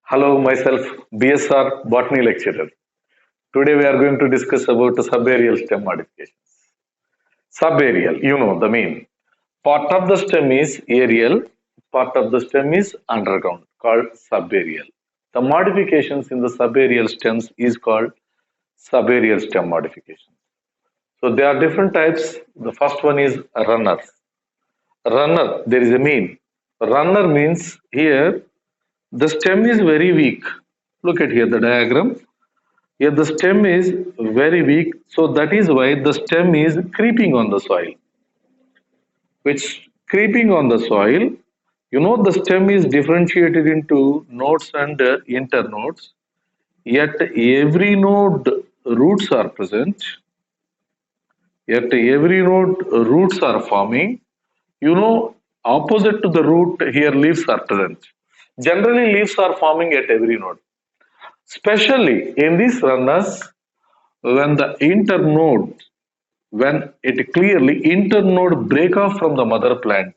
Hello, myself BSR Botany lecturer. Today we are going to discuss about subaerial stem modifications. Subaerial, you know the mean. Part of the stem is aerial, part of the stem is underground, called subaerial. The modifications in the subaerial stems is called subaerial stem modification. So there are different types. The first one is runners. Runner, there is a mean. Runner means here the stem is very weak. Look at here the diagram. Here the stem is very weak, so that is why the stem is creeping on the soil. Which creeping on the soil, you know the stem is differentiated into nodes and internodes. Yet every node roots are present. Yet every node roots are forming. You know, opposite to the root here leaves are present. Generally leaves are forming at every node. Especially in these runners, when the internode, when it clearly internode break off from the mother plant,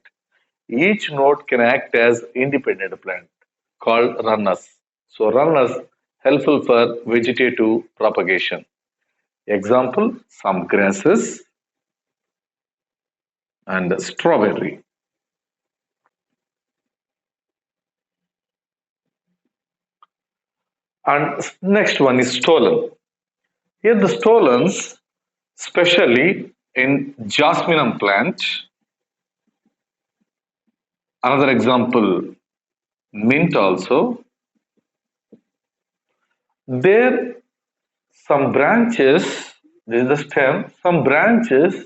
each node can act as independent plant called runners. So runners helpful for vegetative propagation. Example, some grasses and strawberry. And next one is stolon. Here the stolons, especially in jasminum plant. Another example, mint also. There some branches, this is the stem, some branches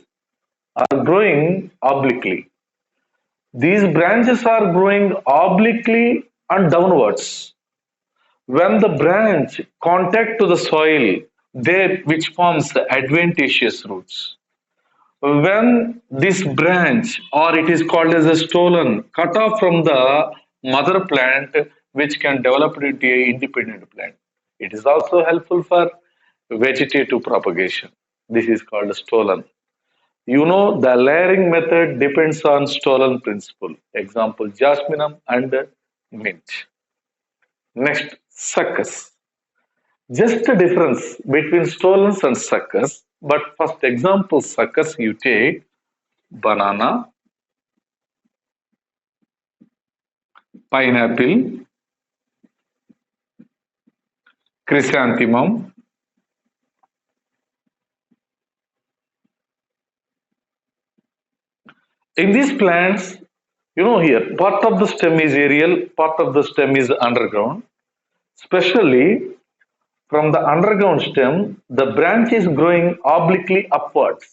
are growing obliquely. These branches are growing obliquely and downwards. When the branch contact to the soil, there which forms the adventitious roots. When this branch, or it is called as a stolon, cut off from the mother plant, which can develop into a independent plant. It is also helpful for vegetative propagation. This is called a stolon. You know the layering method depends on stolon principle. Example, jasminum and mint. Next, suckers. Just the difference between stolons and suckers, but first example suckers you take banana, pineapple, chrysanthemum. In these plants, you know here, part of the stem is aerial, part of the stem is underground. Especially from the underground stem, the branch is growing obliquely upwards.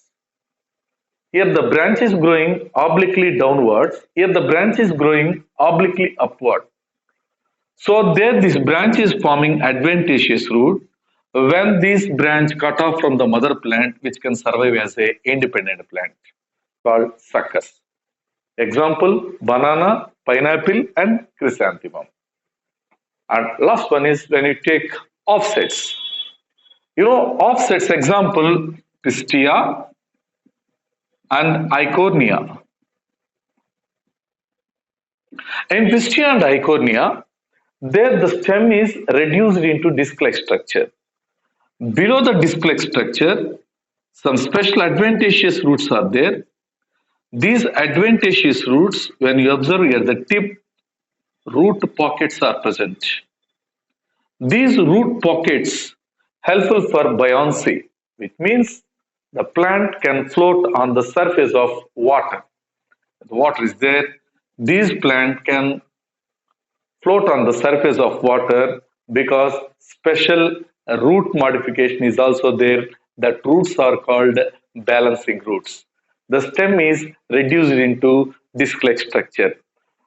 Here the branch is growing obliquely downwards. Here the branch is growing obliquely upward. So there this branch is forming adventitious root. When this branch cut off from the mother plant, which can survive as a independent plant called suckers. Example, banana, pineapple and chrysanthemum. And last one is when you take offsets. You know, offsets example, pistia and eichhornia. In pistia and eichhornia, there the stem is reduced into disc-like structure. Below the disc-like structure, some special adventitious roots are there. These adventitious roots, when you observe here, the tip root pockets are present. These root pockets helpful for buoyancy, which means the plant can float on the surface of water. The water is there. These plant can float on the surface of water because special root modification is also there. That roots are called balancing roots. The stem is reduced into disc-like structure.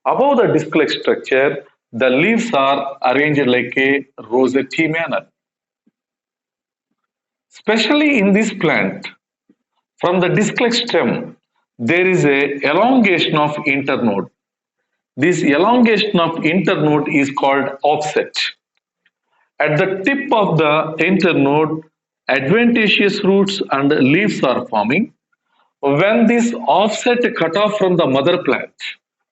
Above the disc-like structure, the leaves are arranged like a rosette manner. Especially in this plant, from the disc-like stem, there is a elongation of internode. This elongation of internode is called offset. At the tip of the internode, adventitious roots and leaves are forming. When this offset cut off from the mother plant,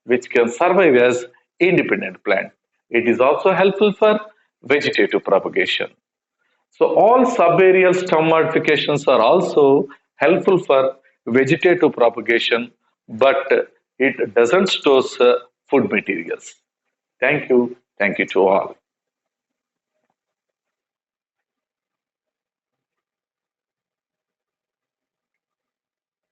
which can survive as independent plant. It is also helpful for vegetative propagation. So all subaerial stem modifications are also helpful for vegetative propagation, but it doesn't store food materials. Thank you. Thank you to all.